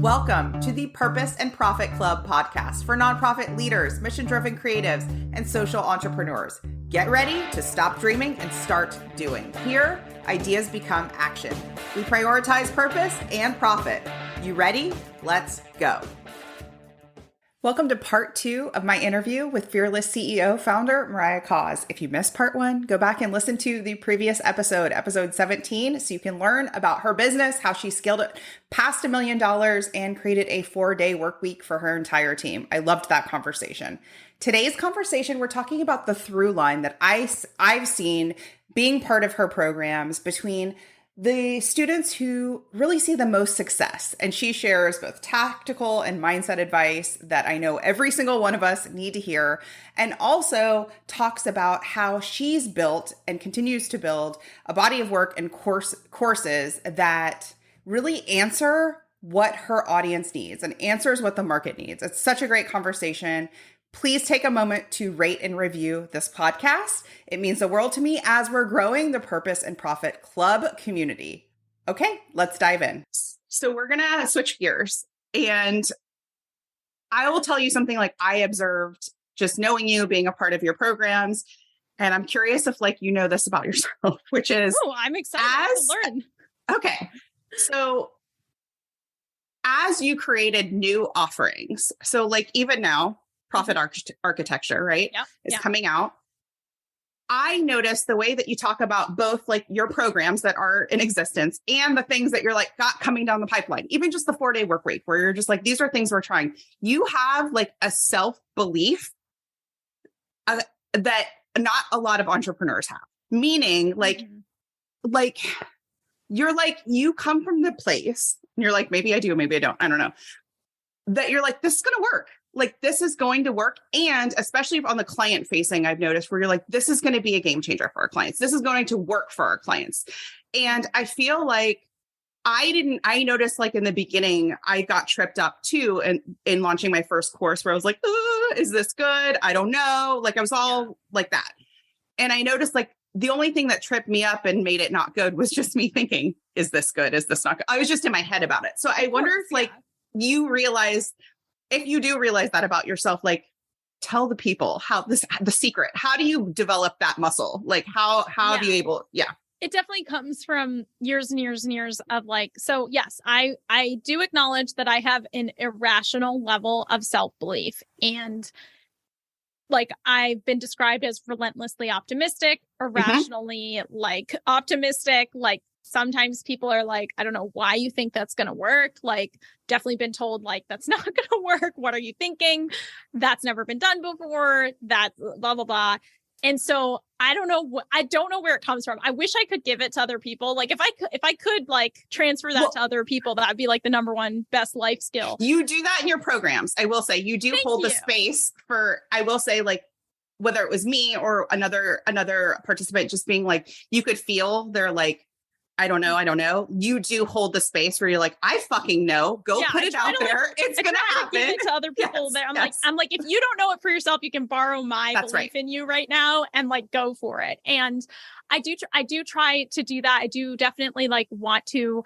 Welcome to the Purpose and Profit Club podcast for nonprofit leaders, mission-driven creatives, and social entrepreneurs. Get ready to stop dreaming and start doing. Here, ideas become action. We prioritize purpose and profit. You ready? Let's go. Welcome to part 2 of my interview with fearless CEO founder Mariah Coz. If you missed part 1, go back and listen to the previous episode 17, so you can learn about her business, how she scaled it past $1 million and created a 4-day work week for her entire team. I loved that conversation. Today's conversation, we're talking about the through line that I've seen being part of her programs between the students who really see the most success. And she shares both tactical and mindset advice that I know every single one of us need to hear, and also talks about how she's built and continues to build a body of work and courses that really answer what her audience needs and answers what the market needs. It's such a great conversation. Please take a moment to rate and review this podcast. It means the world to me as we're growing the Purpose and Profit Club community. Okay, let's dive in. So we're going to switch gears. And I will tell you something like I observed just knowing you, being a part of your programs. And I'm curious if you know this about yourself, which is... Oh, I'm excited to learn. Okay. So as you created new offerings, so even now, Profit Architecture, right? Yep. Is coming out. I noticed the way that you talk about both your programs that are in existence and the things that you're got coming down the pipeline, even just the 4-day work week where you're just these are things we're trying. You have a self-belief that not a lot of entrepreneurs have, meaning you're you come from the place and you're maybe I do, maybe I don't know, that you're this is going to work. This is going to work. And especially on the client facing, I've noticed where you're this is going to be a game changer for our clients. This is going to work for our clients. And I feel I noticed in the beginning, I got tripped up too. And in launching my first course where I was is this good? I don't know. I was all like that. And I noticed the only thing that tripped me up and made it not good was just me thinking, is this good? Is this not good? I was just in my head about it. So I wonder if you realize, if you do realize that about yourself, tell the people the secret. How do you develop that muscle? How do you able? Yeah. It definitely comes from years and years and years of so yes, I do acknowledge that I have an irrational level of self-belief, and I've been described as relentlessly optimistic, irrationally optimistic. Sometimes people are I don't know why you think that's going to work. Definitely been told that's not going to work. What are you thinking? That's never been done before. That blah, blah, blah. And so I don't know where it comes from. I wish I could give it to other people. If I could transfer that to other people, that'd be the number one best life skill. You do that in your programs. I will say you do hold the space for, I will say whether it was me or another participant just being you could feel they're I don't know. You do hold the space where you're I fucking know. Go put it out there. It's going to happen. Give it to other people. Yes, I'm if you don't know it for yourself, you can borrow my belief in you right now and go for it. And I do try to do that. I do definitely want to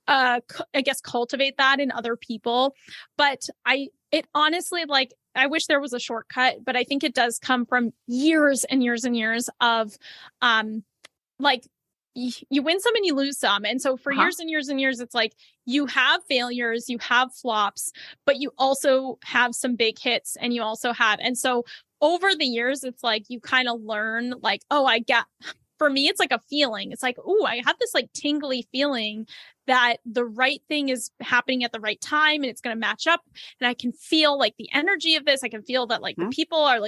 I guess cultivate that in other people. But it honestly I wish there was a shortcut, but I think it does come from years and years and years of you win some and you lose some. And so for years and years and years, it's you have failures, you have flops, but you also have some big hits and you also have. And so over the years, it's you kind of learn for me, it's a feeling. It's oh, I have this tingly feeling that the right thing is happening at the right time and it's going to match up. And I can feel the energy of this. I can feel that the people are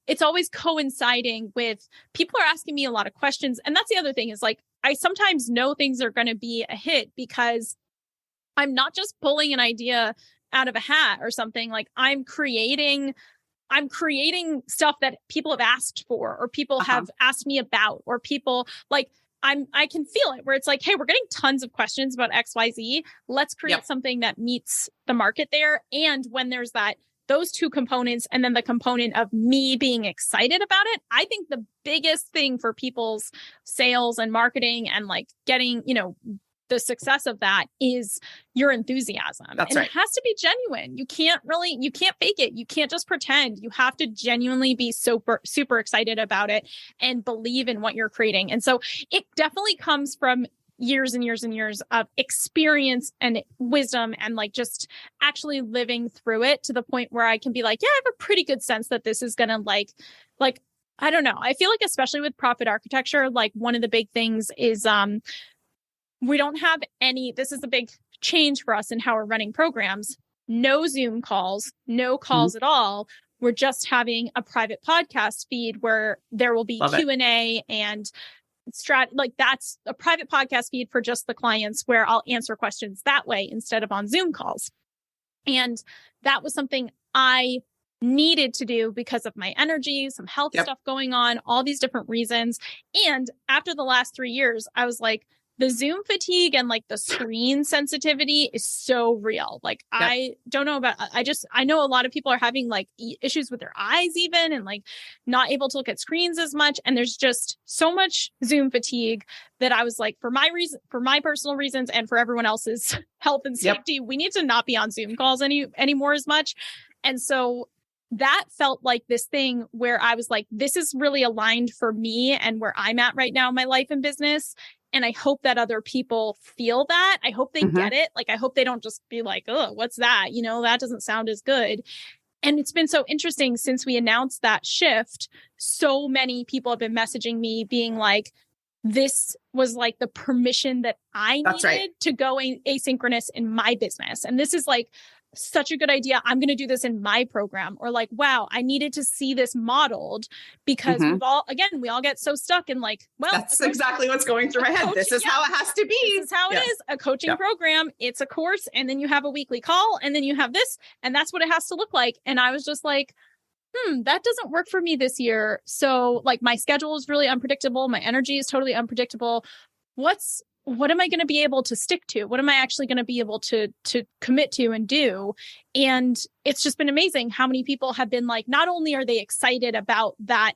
it's always coinciding with people are asking me a lot of questions. And that's the other thing is I sometimes know things are going to be a hit because I'm not just pulling an idea out of a hat or something. I'm creating stuff that people have asked for, or people have asked me about, or people I can feel it where it's hey, we're getting tons of questions about XYZ. Let's create something that meets the market there. And when there's those two components, and then the component of me being excited about it, I think the biggest thing for people's sales and marketing and getting, the success of that is your enthusiasm. That's and right. It has to be genuine. You can't fake it. You can't just pretend. You have to genuinely be super, super excited about it and believe in what you're creating. And so it definitely comes from years and years and years of experience and wisdom and like just actually living through it to the point where I can be like, yeah, I have a pretty good sense that this is going to like, I don't know. I feel like especially with profit architecture, like one of the big things is, we don't have this is a big change for us in how we're running programs. No Zoom calls, no calls at all. We're just having a private podcast feed where there will be Q&A and that's a private podcast feed for just the clients where I'll answer questions that way instead of on Zoom calls. And that was something I needed to do because of my energy, some health stuff going on, all these different reasons. And after the last 3 years, I was like, the Zoom fatigue and like the screen sensitivity is so real. Like, I don't know about, I know a lot of people are having like issues with their eyes even, and like not able to look at screens as much. And there's just so much Zoom fatigue that I was like, for my personal reasons and for everyone else's health and safety, we need to not be on Zoom calls anymore as much. And so that felt like this thing where I was like, this is really aligned for me and where I'm at right now in my life and business. And I hope that other people feel that. I hope they get it. Like, I hope they don't just be like, oh, what's that? That doesn't sound as good. And it's been so interesting since we announced that shift. So many people have been messaging me being like, this was like the permission that I needed to go asynchronous in my business. And this is like such a good idea. I'm going to do this in my program. Or like, wow, I needed to see this modeled because we all get so stuck in like, well, that's exactly what's going through my head. This is how it has to be. This is how it is. A coaching program. It's a course. And then you have a weekly call and then you have this, and that's what it has to look like. And I was just like, that doesn't work for me this year. So like my schedule is really unpredictable. My energy is totally unpredictable. What am I going to be able to stick to? What am I actually going to be able to commit to and do? And it's just been amazing how many people have been like, not only are they excited about that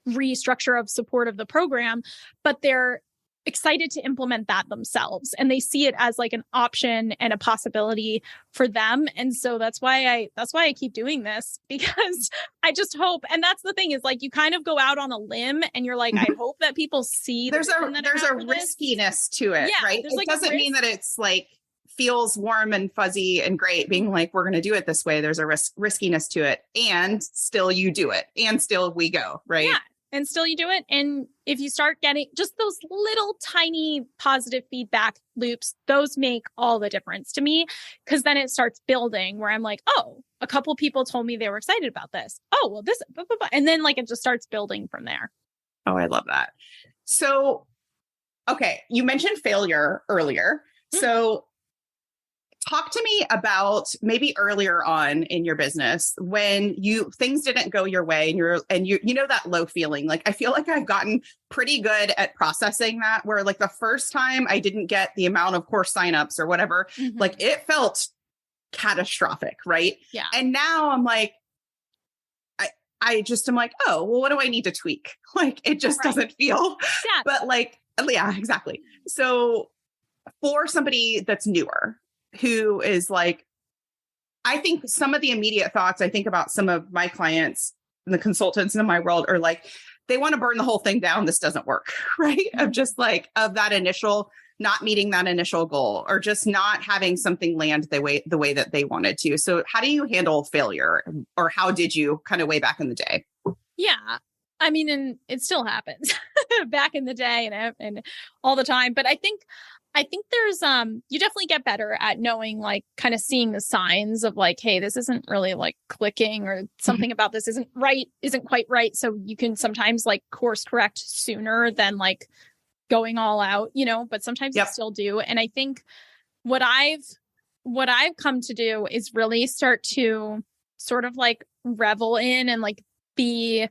restructure of support of the program, but they're excited to implement that themselves. And they see it as like an option and a possibility for them. And so that's why I keep doing this, because I just hope, and that's the thing is like, you kind of go out on a limb and you're like, I hope that people see there's a riskiness to it, right? It doesn't mean that it's like feels warm and fuzzy and great being like, we're going to do it this way. There's a riskiness to it, and still you do it, and still we go, right? Yeah. And still you do it. And if you start getting just those little tiny positive feedback loops, those make all the difference to me, because then it starts building where I'm like, oh, a couple people told me they were excited about this. Oh, well, this, blah, blah, blah. And then like it just starts building from there. Oh, I love that. So, okay, you mentioned failure earlier. So talk to me about maybe earlier on in your business when things didn't go your way and you know that low feeling. Like, I feel like I've gotten pretty good at processing that, where like the first time I didn't get the amount of course signups or whatever, like it felt catastrophic, right? Yeah. And now I'm like, I just am like, oh, well, what do I need to tweak? Like, it just doesn't feel, but like, yeah, exactly. So for somebody that's newer, who is like, I think some of the immediate thoughts I think about some of my clients and the consultants in my world are like, they want to burn the whole thing down. This doesn't work, right? Of just like, of that initial, not meeting that initial goal, or just not having something land the way that they wanted to. So how do you handle failure, or how did you kind of way back in the day? Yeah. I mean, and it still happens back in the day and all the time. But I think there's, you definitely get better at knowing, like kind of seeing the signs of like, hey, this isn't really like clicking, or something about this isn't quite right. So you can sometimes like course correct sooner than like going all out, but sometimes you still do. And I think what I've come to do is really start to sort of like revel in and like be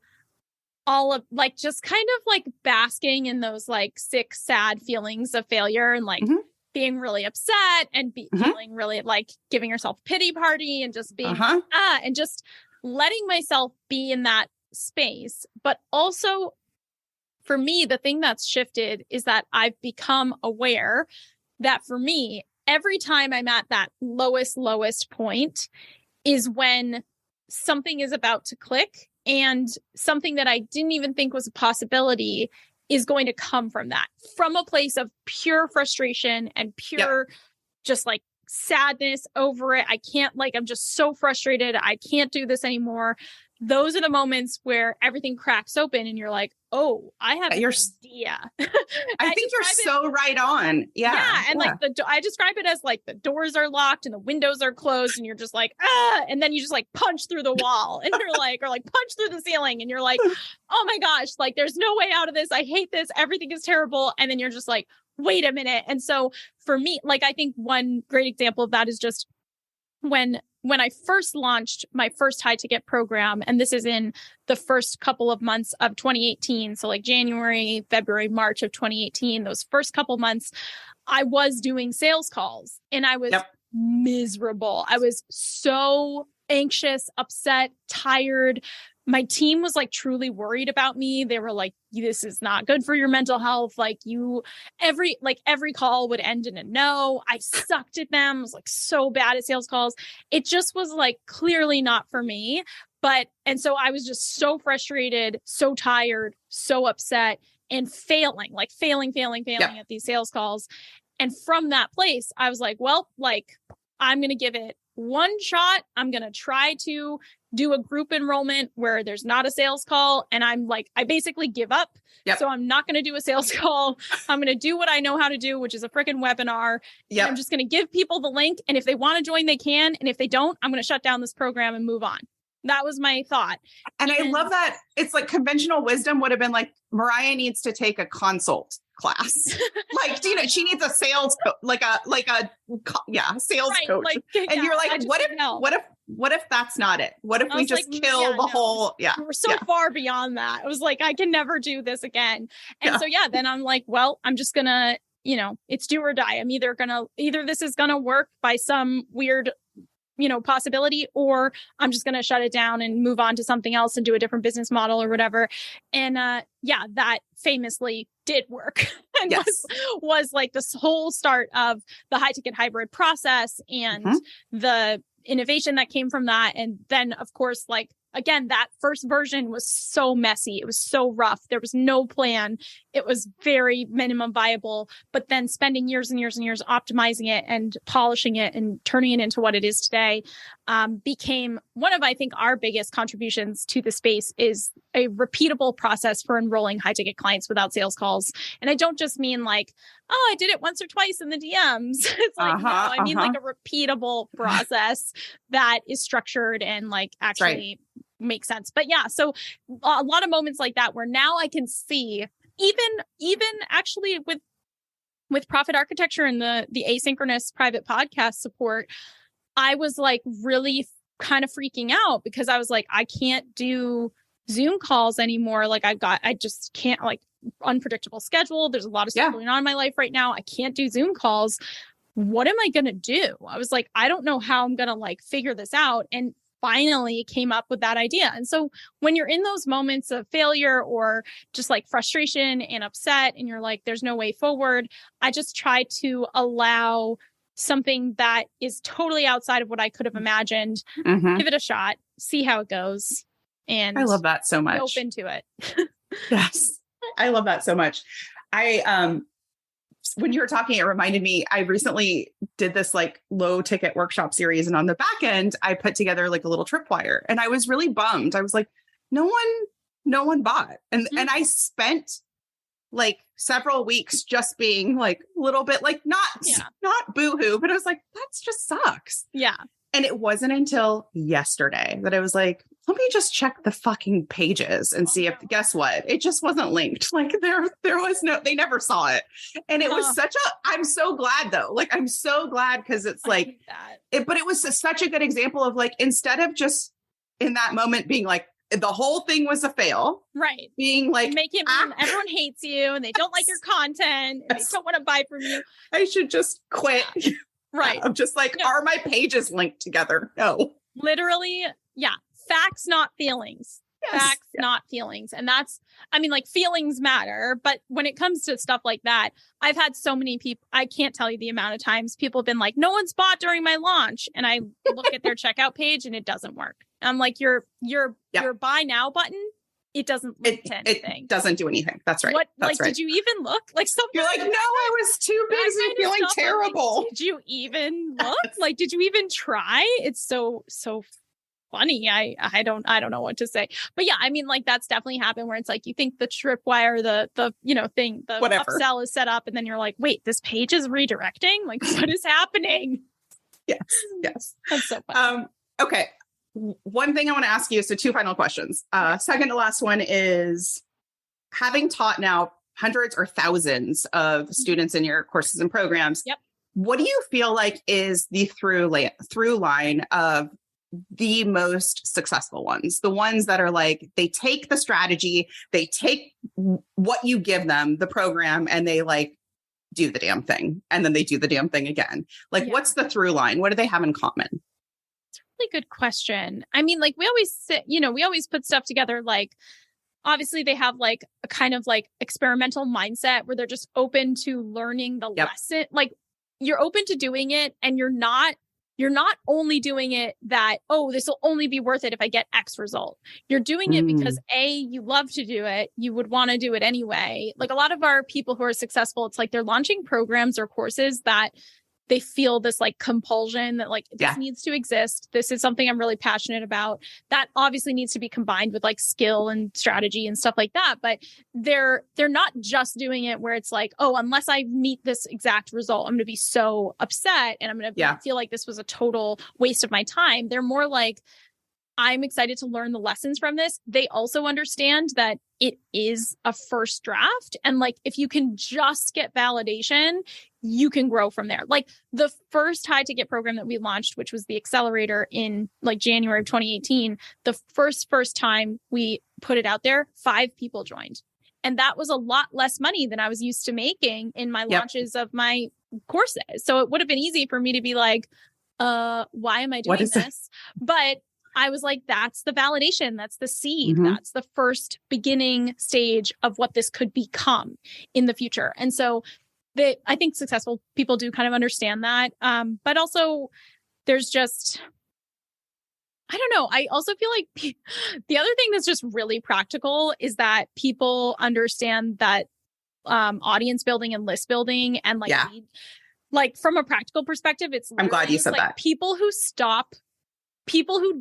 all of like just kind of like basking in those like sick, sad feelings of failure, and like being really upset and feeling really like giving yourself a pity party and just being and just letting myself be in that space. But also for me, the thing that's shifted is that I've become aware that for me, every time I'm at that lowest point is when something is about to click, and something that I didn't even think was a possibility is going to come from that, from a place of pure frustration and pure just like sadness over it. I can't, like, I'm just so frustrated. I can't do this anymore. Those are the moments where everything cracks open and you're like, oh, I have an idea. I think you're so right on. Yeah. Yeah. And like I describe it as like the doors are locked and the windows are closed and you're just like, ah, and then you just like punch through the wall and you're like, or like punch through the ceiling and you're like, oh my gosh, like there's no way out of this. I hate this. Everything is terrible. And then you're just like, wait a minute. And so for me, like, I think one great example of that is just when I first launched my first high ticket program, and this is in the first couple of months of 2018. So like January, February, March of 2018, those first couple months, I was doing sales calls and I was miserable. I was so anxious, upset, tired. My team was like truly worried about me. They were like, this is not good for your mental health. Like every call would end in a no. I sucked at them. I was like so bad at sales calls. It just was like clearly not for me. And so I was just so frustrated, so tired, so upset, and failing at these sales calls. And from that place, I was like, well, like, I'm going to give it one shot. I'm going to try to do a group enrollment where there's not a sales call. And I'm like, I basically give up. So I'm not going to do a sales call. I'm going to do what I know how to do, which is a freaking webinar. And I'm just going to give people the link. And if they want to join, they can. And if they don't, I'm going to shut down this program and move on. That was my thought. And I love that. It's like conventional wisdom would have been like, Mariah needs to take a consult class. Like, you know, she needs a sales, sales coach. Like, and you're like, what if that's not it? What if we just kill the whole, we're so far beyond that. I was like, I can never do this again. And so, then I'm like, well, I'm just gonna, you know, it's do or die. I'm either this is gonna work by some weird, you know, possibility, or I'm just going to shut it down and move on to something else and do a different business model or whatever. And that famously did work and was like this whole start of the high ticket hybrid process and the innovation that came from that. And then of course, like, again, that first version was so messy. It was so rough. There was no plan. It was very minimum viable, but then spending years and years and years optimizing it and polishing it and turning it into what it is today became one of, I think, our biggest contributions to the space is a repeatable process for enrolling high ticket clients without sales calls. And I don't just mean like, oh, I did it once or twice in the DMs. It's like, no, I mean like a repeatable process that is structured and like actually makes sense. But so a lot of moments like that where now I can see even actually with Profit Architecture and the asynchronous private podcast support, I was like really kind of freaking out because I was like, I can't do Zoom calls anymore. Like I just can't, like, unpredictable schedule. There's a lot of stuff going on in my life right now. I can't do Zoom calls. What am I going to do? I was like, I don't know how I'm going to like figure this out. And finally came up with that idea. And so when you're in those moments of failure or just like frustration and upset and you're like, there's no way forward, I just try to allow something that is totally outside of what I could have imagined, give it a shot, see how it goes. And I love that so much. Open to it. Yes. I love that so much. When you were talking, it reminded me, I recently did this like low ticket workshop series. And on the back end, I put together like a little tripwire and I was really bummed. I was like, no one bought. And I spent like several weeks just being like a little bit like, not boohoo, but I was like, that just sucks. Yeah. And it wasn't until yesterday that I was like, let me just check the fucking pages and see if, guess what? It just wasn't linked. Like there was they never saw it. And it was I'm so glad though. Like, I'm so glad because it's like, but it was such a good example of like, instead of just in that moment being like, the whole thing was a fail. Right. Being like, everyone hates you and they don't like your content and they don't want to buy from you. I should just quit. Yeah. Right. I'm just like, are my pages linked together? No. Literally. Yeah. Facts, not feelings. facts, not feelings. And that's, I mean, like feelings matter, but when it comes to stuff like that, I've had so many people, I can't tell you the amount of times people have been like, no one's bought during my launch. And I look at their checkout page and it doesn't work. I'm like, your buy now button, it doesn't link to anything. It doesn't do anything. That's right. Did you even look? Like something you're like, no, I was too busy feeling terrible. Like, did you even look? Like, did you even try? It's so funny. I don't know what to say. But yeah, I mean, like that's definitely happened where it's like you think the tripwire, the thing, the whatever upsell is set up, and then you're like, wait, this page is redirecting? Like, what is happening? Yes. That's so funny. Okay. One thing I want to ask you, so two final questions. Second to last one is, having taught now hundreds or thousands of students in your courses and programs, what do you feel like is the through line of the most successful ones? The ones that are like, they take the strategy, they take what you give them, the program, and they like do the damn thing. And then they do the damn thing again. Like, what's the through line? What do they have in common? Really good question. I mean, like we always put stuff together. Like, obviously they have like a kind of like experimental mindset where they're just open to learning the lesson. Like you're open to doing it, and you're not only doing it that, oh, this will only be worth it if I get X result. You're doing it because you love to do it. You would want to do it anyway. Like a lot of our people who are successful, it's like they're launching programs or courses that they feel this like compulsion that like this needs to exist. This is something I'm really passionate about. That obviously needs to be combined with like skill and strategy and stuff like that. But they're not just doing it where it's like, oh, unless I meet this exact result, I'm going to be so upset and I'm going to feel like this was a total waste of my time. They're more like, I'm excited to learn the lessons from this. They also understand that it is a first draft. And like, if you can just get validation, you can grow from there. Like the first high ticket program that we launched, which was the accelerator in like January of 2018, the first time we put it out there, 5 people joined. And that was a lot less money than I was used to making in my launches of my courses. So it would have been easy for me to be like, why am I doing this? But I was like, that's the validation. That's the seed. That's the first beginning stage of what this could become in the future. And so I think successful people do kind of understand that. But also there's just, I don't know. I also feel like the other thing that's just really practical is that people understand that audience building and list building and like from a practical perspective, I'm glad you said like that. People who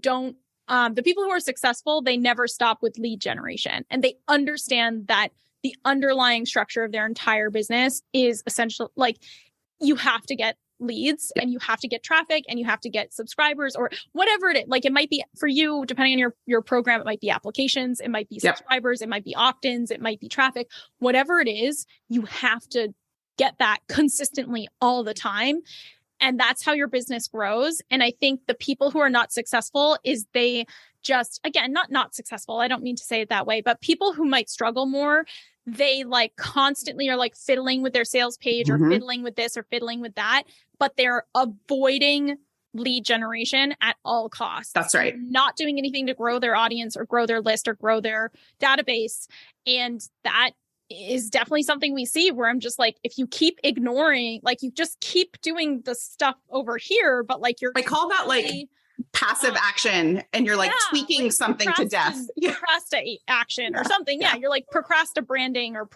don't, the people who are successful, they never stop with lead generation, and they understand that the underlying structure of their entire business is essential. Like you have to get leads and you have to get traffic and you have to get subscribers or whatever it is. Like it might be for you, depending on your program, it might be applications, it might be subscribers, it might be opt-ins, it might be traffic, whatever it is, you have to get that consistently all the time. And that's how your business grows. And I think the people who are not successful is they just, again, not successful. I don't mean to say it that way, but people who might struggle more, they like constantly are like fiddling with their sales page or fiddling with this or fiddling with that, but they're avoiding lead generation at all costs. That's right. Not doing anything to grow their audience or grow their list or grow their database. And that is definitely something we see where I'm just like, if you keep ignoring, like you just keep doing the stuff over here, but like you're, I call that like passive action, and you're like tweaking like something to death. Procrasti-action or something. Yeah. You're like branding or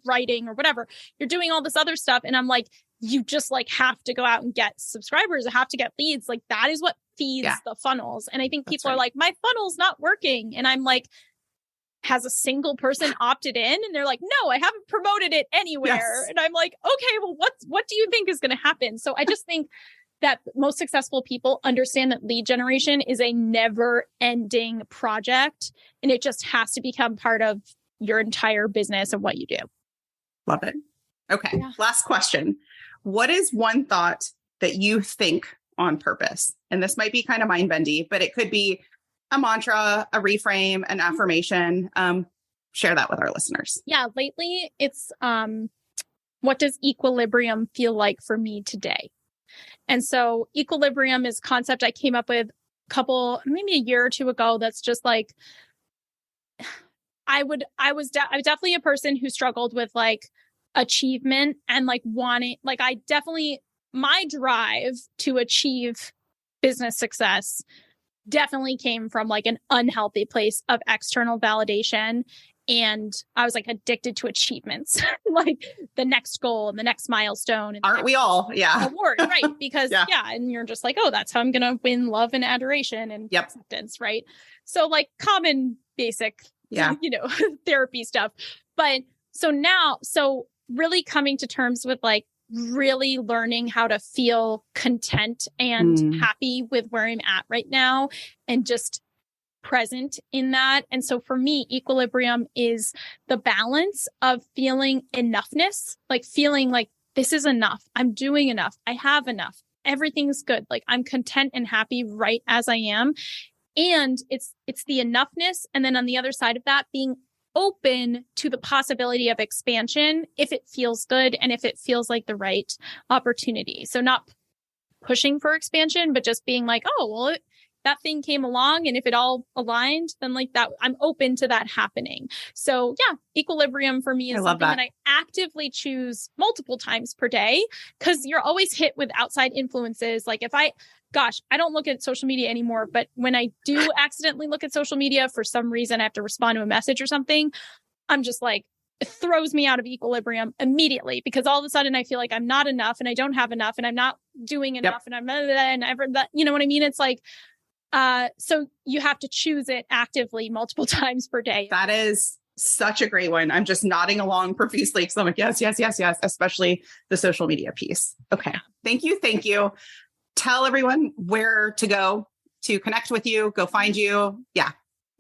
writing or whatever. You're doing all this other stuff. And I'm like, you just like have to go out and get subscribers, have to get leads. Like that is what feeds the funnels. And I think people are like, my funnel's not working. And I'm like, has a single person opted in? And they're like, no, I haven't promoted it anywhere. Yes. And I'm like, okay, well, what do you think is going to happen? So I just think that most successful people understand that lead generation is a never ending project. And it just has to become part of your entire business and what you do. Love it. Okay. Yeah. Last question. What is one thought that you think on purpose? And this might be kind of mind bendy, but it could be a mantra, a reframe, an affirmation. Share that with our listeners. Yeah. Lately it's, what does equilibrium feel like for me today? And so equilibrium is a concept I came up with maybe a year or two ago. That's just like, I was definitely a person who struggled with like achievement and like wanting, like I definitely, my drive to achieve business success definitely came from like an unhealthy place of external validation. And I was like addicted to achievements, like the next goal and the next milestone. And aren't we all? Yeah. Award, right? Because yeah. And you're just like, oh, that's how I'm going to win love and adoration and acceptance, right? So like common basic, therapy stuff. But so really coming to terms with like really learning how to feel content and happy with where I'm at right now and just present in that. And so for me, equilibrium is the balance of feeling enoughness, like feeling like this is enough. I'm doing enough. I have enough. Everything's good. Like I'm content and happy right as I am. And it's the enoughness. And then on the other side of that, being open to the possibility of expansion if it feels good and if it feels like the right opportunity. So not pushing for expansion, but just being like, oh, well, that thing came along and if it all aligned, then like that, I'm open to that happening. So yeah, equilibrium for me is something that I actively choose multiple times per day because you're always hit with outside influences. Like if I don't look at social media anymore, but when I do accidentally look at social media for some reason, I have to respond to a message or something. I'm just like, it throws me out of equilibrium immediately because all of a sudden I feel like I'm not enough and I don't have enough and I'm not doing enough and I'm you know what I mean? It's like, so you have to choose it actively multiple times per day. That is such a great one. I'm just nodding along profusely because I'm like, yes, especially the social media piece. Okay. Thank you. Tell everyone where to go to connect with you, go find you. Yeah.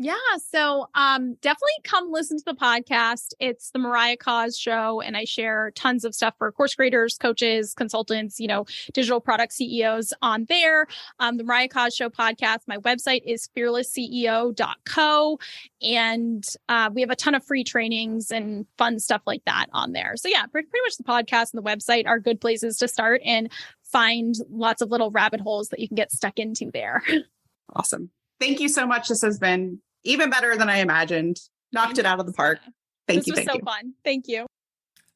Yeah. So definitely come listen to the podcast. It's the Mariah Coz Show, and I share tons of stuff for course creators, coaches, consultants, digital product CEOs on there. The Mariah Coz Show podcast. My website is fearlessceo.co. And we have a ton of free trainings and fun stuff like that on there. So yeah, pretty much the podcast and the website are good places to start and find lots of little rabbit holes that you can get stuck into there. Awesome. Thank you so much. This has been even better than I imagined. Knocked it out of the park. Thank you. This was so fun. Thank you.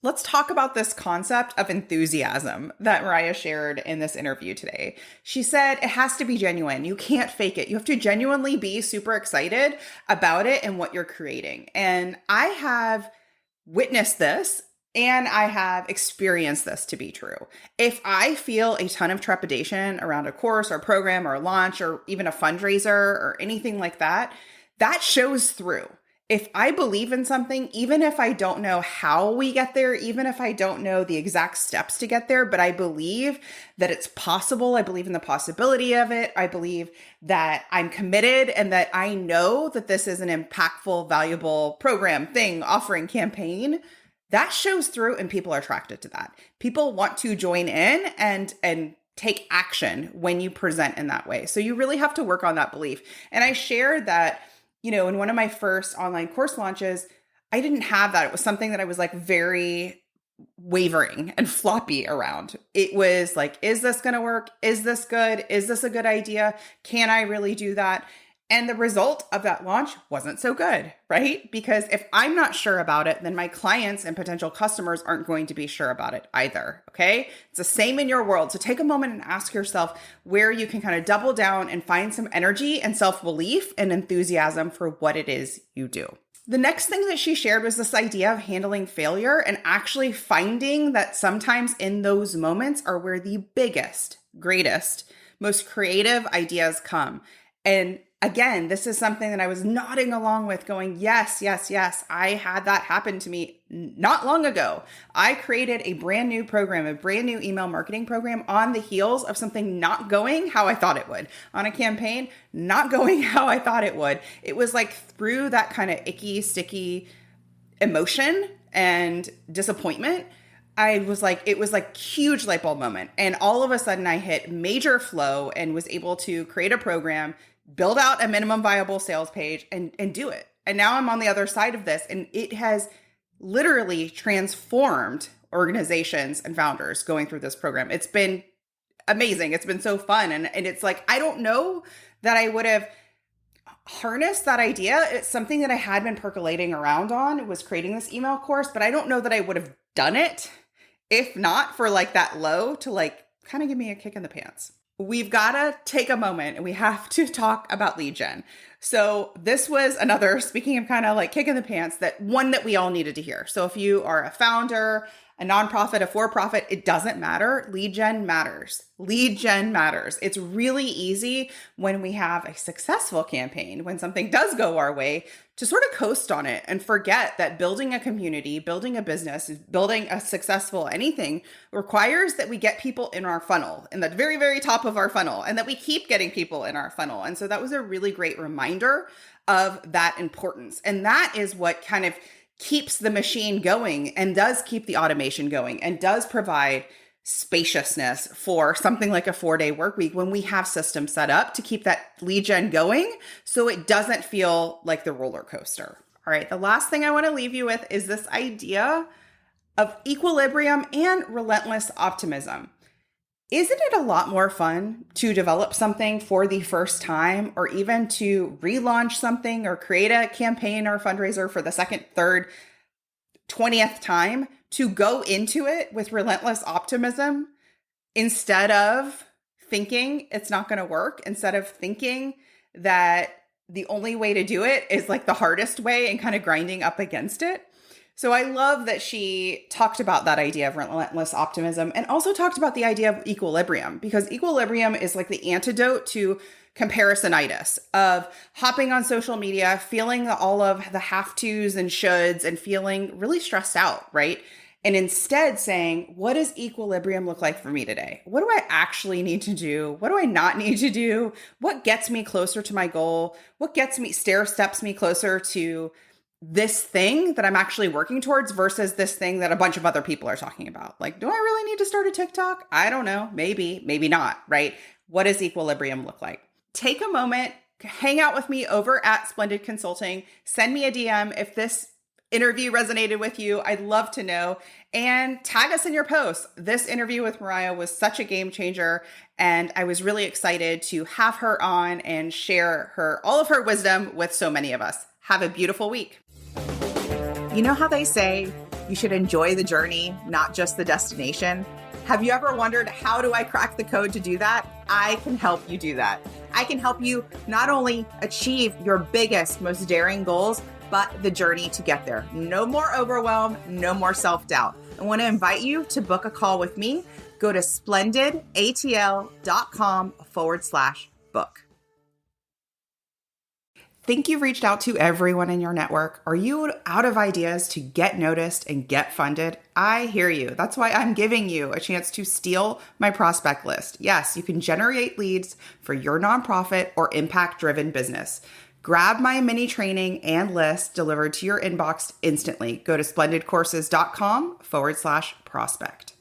Let's talk about this concept of enthusiasm that Mariah shared in this interview today. She said it has to be genuine. You can't fake it. You have to genuinely be super excited about it and what you're creating. And I have witnessed this and I have experienced this to be true. If I feel a ton of trepidation around a course or program or a launch or even a fundraiser or anything like that, that shows through. If I believe in something, even if I don't know how we get there, even if I don't know the exact steps to get there, but I believe that it's possible, I believe in the possibility of it, I believe that I'm committed and that I know that this is an impactful, valuable program, thing, offering, campaign, that shows through and people are attracted to that. People want to join in and take action when you present in that way. So you really have to work on that belief. And I shared that, in one of my first online course launches, I didn't have that. It was something that I was like very wavering and floppy around. It was like, is this going to work? Is this good? Is this a good idea? Can I really do that? And the result of that launch wasn't so good, right? Because if I'm not sure about it, then my clients and potential customers aren't going to be sure about it either, okay? It's the same in your world. So take a moment and ask yourself where you can kind of double down and find some energy and self-belief and enthusiasm for what it is you do. The next thing that she shared was this idea of handling failure and actually finding that sometimes in those moments are where the biggest, greatest, most creative ideas come. And again, this is something that I was nodding along with going, yes. I had that happen to me not long ago. I created a brand new program, a brand new email marketing program on the heels of something not going how I thought it would, on a campaign not going how I thought it would. It was like through that kind of icky, sticky emotion and disappointment, it was like huge light bulb moment. And all of a sudden I hit major flow and was able to create a program, build out a minimum viable sales page and do it. And now I'm on the other side of this, and it has literally transformed organizations and founders going through this program. It's been amazing. It's been so fun. And it's like, I don't know that I would have harness that idea. It's something that I had been percolating around on. It was creating this email course, but I don't know that I would have done it if not for like that low to like kind of give me a kick in the pants. We've got to take a moment and we have to talk about lead gen. So this was another, speaking of kind of like kick in the pants, that one that we all needed to hear. So if you are a founder, a nonprofit, a for-profit, it doesn't matter. Lead gen matters. Lead gen matters. It's really easy when we have a successful campaign, when something does go our way, to sort of coast on it and forget that building a community, building a business, building a successful anything requires that we get people in our funnel, in the very, very top of our funnel, and that we keep getting people in our funnel. And so that was a really great reminder of that importance. And that is what kind of keeps the machine going and does keep the automation going and does provide spaciousness for something like a 4-day work week when we have systems set up to keep that lead gen going so it doesn't feel like the roller coaster. All right, the last thing I want to leave you with is this idea of equilibrium and relentless optimism. Isn't it a lot more fun to develop something for the first time, or even to relaunch something or create a campaign or fundraiser for the second, third, 20th time, to go into it with relentless optimism instead of thinking it's not going to work, instead of thinking that the only way to do it is like the hardest way and kind of grinding up against it? So I love that she talked about that idea of relentless optimism and also talked about the idea of equilibrium, because equilibrium is like the antidote to comparisonitis, of hopping on social media, feeling all of the have-tos and shoulds and feeling really stressed out, right? And instead saying, what does equilibrium look like for me today? What do I actually need to do? What do I not need to do? What gets me closer to my goal? What gets me, steps me closer to this thing that I'm actually working towards versus this thing that a bunch of other people are talking about? Like, do I really need to start a TikTok? I don't know. Maybe, maybe not, right? What does equilibrium look like? Take a moment, hang out with me over at Splendid Consulting. Send me a DM if this interview resonated with you. I'd love to know, and tag us in your posts. This interview with Mariah was such a game changer, and I was really excited to have her on and share all of her wisdom with so many of us. Have a beautiful week. You know how they say you should enjoy the journey, not just the destination? Have you ever wondered, how do I crack the code to do that? I can help you do that. I can help you not only achieve your biggest, most daring goals, but the journey to get there. No more overwhelm, no more self-doubt. I want to invite you to book a call with me. Go to splendidatl.com/book. Think you've reached out to everyone in your network? Are you out of ideas to get noticed and get funded? I hear you. That's why I'm giving you a chance to steal my prospect list. Yes, you can generate leads for your nonprofit or impact-driven business. Grab my mini training and list delivered to your inbox instantly. Go to splendidcourses.com/prospect.